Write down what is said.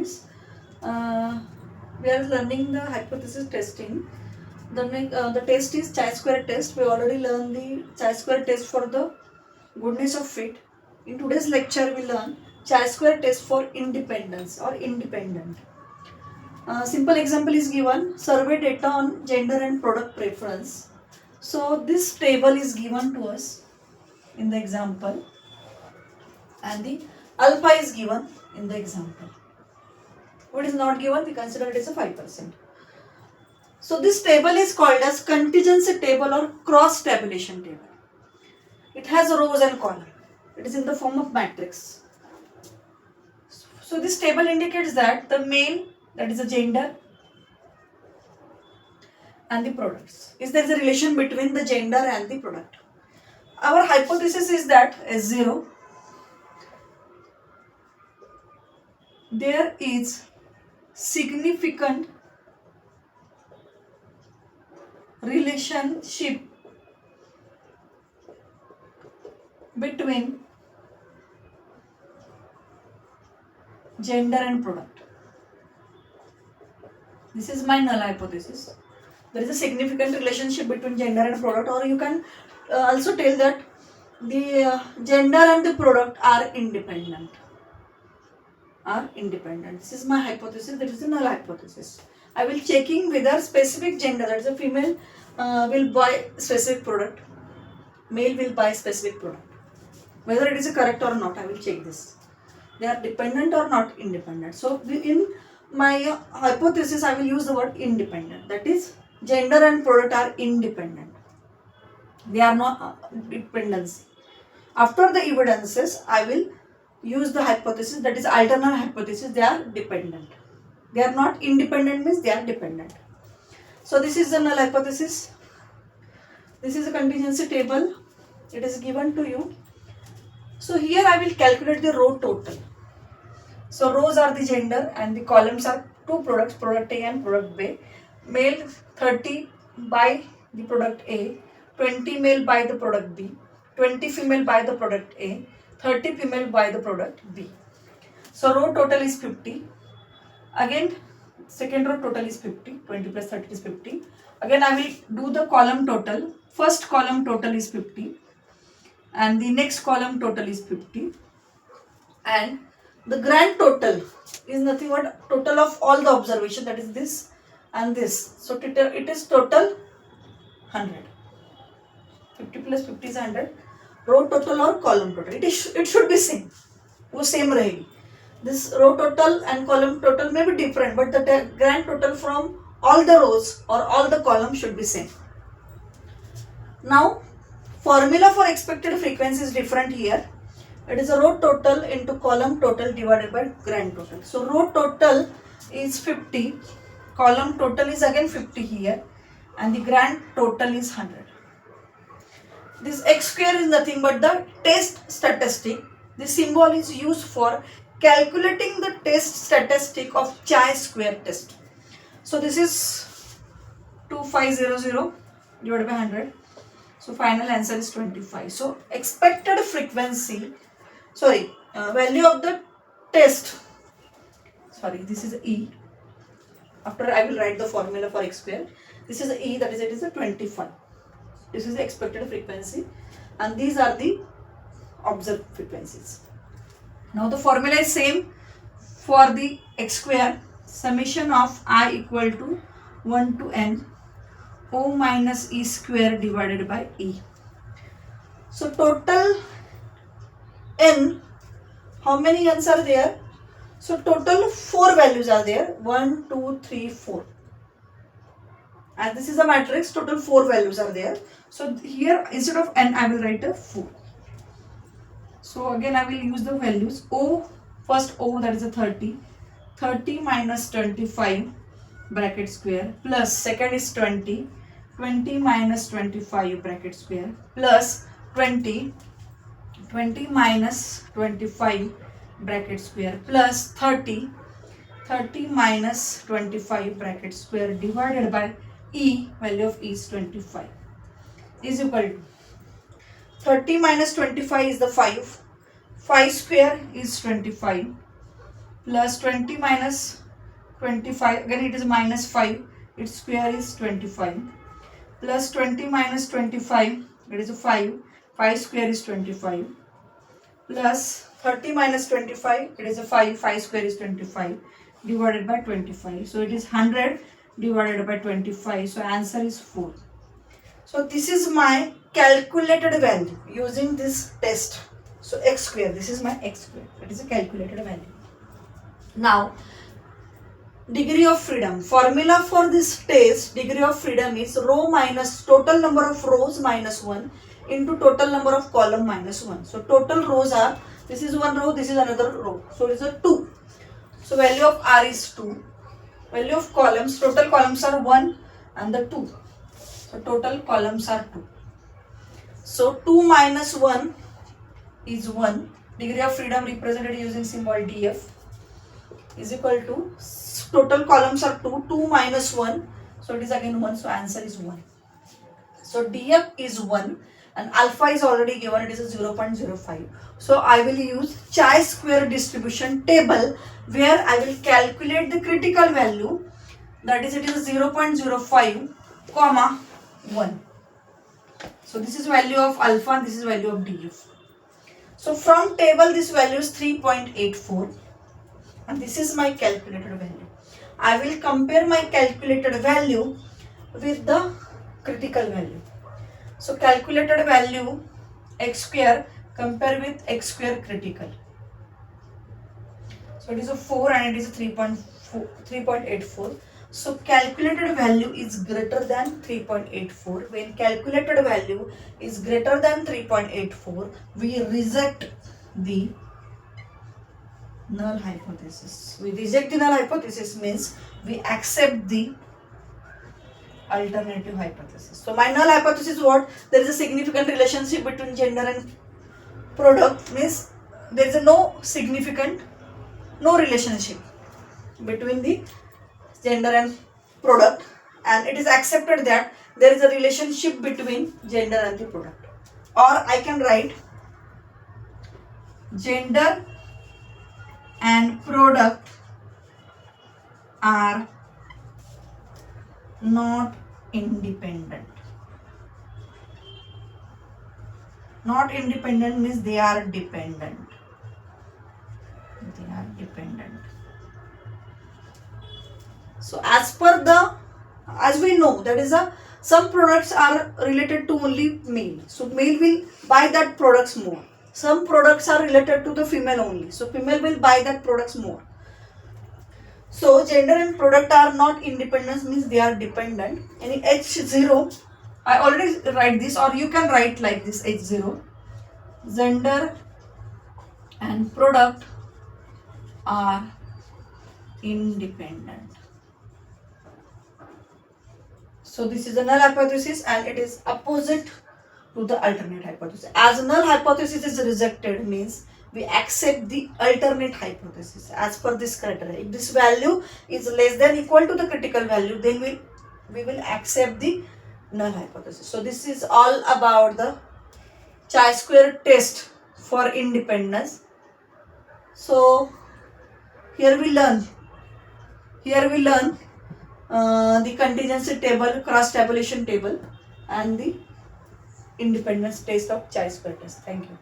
students, we are learning the hypothesis testing. The test is chi-square test. We already learned the chi-square test for the goodness of fit. In today's lecture, we learn chi-square test for independence or independent. Simple example is given, survey data on gender and product preference. So this table is given to us in the example and the alpha is given in the example. What is not given, we consider it as a 5%. So this table is called as contingency table or cross tabulation table. It has rows and columns. It is in the form of matrix. So this table indicates that the male, that is the gender, and the products. Is there is a relation between the gender and the product? Our hypothesis is that S0, there is significant relationship between gender and product. This is my null hypothesis. There is a significant relationship between gender and product, or you can also tell that the gender and the product are independent. This is my hypothesis. That is the null hypothesis. I will checking whether specific gender, that is a female, will buy specific product, male will buy specific product. Whether it is correct or not, I will check this. They are dependent or not independent. So in my hypothesis, I will use the word independent. That is, gender and product are independent. They are not dependency. After the evidences, I will use the hypothesis, that is alternate hypothesis. They are dependent. They are not independent, means they are dependent. So this is the null hypothesis. This is a contingency table. It is given to you. So here I will calculate the row total. So rows are the gender and the columns are two products, product A and product B. Male 30 buy the product A, 20 male buy the product B, 20 female buy the product A, 30 female buy the product B. So row total is 50. Again second row total is 50, 20 plus 30 is 50. Again I will do the column total. First column total is 50 and the next column total is 50, and the grand total is nothing but total of all the observation, that is this and this. So it is total 100. 50 plus 50 is 100. Row total or column total, it should be same. वो same रहेगी. This row total and column total may be different, but the grand total from all the rows or all the columns should be same. Now formula for expected frequency is different here. It is a row total into column total divided by grand total. So row total is 50, column total is again 50 here, and the grand total is 100. This x square is nothing but the test statistic. The symbol is used for calculating the test statistic of chi-square test. So this is 2500 divided by 100. So final answer is 25. So expected frequency, value of the test, this is E. After I will write the formula for x square. This is E, that is it is a 25. This is the expected frequency and these are the observed frequencies. Now the formula is same for the x square, summation of I equal to 1 to n O minus E square divided by E. So total n, how many n's are there? So total 4 values are there, 1, 2, 3, 4. And this is a matrix, total 4 values are there. So here instead of n I will write a 4. So again I will use the values. O, first O, that is a 30. 30 minus 25 bracket square plus second is 20. 20 minus 25 bracket square plus 20. 20 minus 25 bracket square plus 30. 30 minus 25 bracket square divided by E, value of E is 25, is equal to 30 minus 25 is the 5. 5 square is 25 plus 20 minus 25, again it is minus 5, its square is 25, plus 20 minus 25, it is 5, 5 square is 25, plus 30 minus 25, it is 5, 5 square is 25, divided by 25. So it is 100 divided by 25. So answer is 4. So this is my calculated value using this test. So x square, this is my x square. It is a calculated value. Now, degree of freedom. Formula for this test, degree of freedom is row minus total number of rows minus 1 into total number of column minus 1. So total rows are, this is one row, this is another row. So it is a 2. So value of R is 2. Value of columns, total columns are 1 and the 2. So total columns are 2. So 2 minus 1 is 1. Degree of freedom represented using symbol df is equal to, total columns are 2, 2 minus 1. So it is again 1. So answer is 1. So df is 1 and alpha is already given, it is a 0.05. So I will use chi-square distribution table where I will calculate the critical value, that is it is 0.05 comma 1. So this is value of alpha and this is value of df. So from table this value is 3.84 and this is my calculated value. I will compare my calculated value with the critical value. So calculated value x square compare with x square critical. So it is a 4 and it is a 3.84. So calculated value is greater than 3.84. When calculated value is greater than 3.84, we reject the null hypothesis. We reject the null hypothesis means we accept the alternative hypothesis. So my null hypothesis is what? There is a significant relationship between gender and product, means there is a no relationship between the gender and product, and it is accepted that there is a relationship between gender and the product. Or I can write gender and product are not independent. Not independent means they are dependent. They are dependent. So as we know, that is some products are related to only male. So male will buy that products more. Some products are related to the female only. So female will buy that products more. So gender and product are not independent means they are dependent. In H0, I already write this, or you can write like this H0. Gender and product are independent. So this is a null hypothesis and it is opposite to the alternate hypothesis. As null hypothesis is rejected means we accept the alternate hypothesis as per this criteria. If this value is less than equal to the critical value, then we will accept the null hypothesis. So this is all about the chi-square test for independence. So here we learn the contingency table, cross tabulation table and the independence test of chi-square test. Thank you.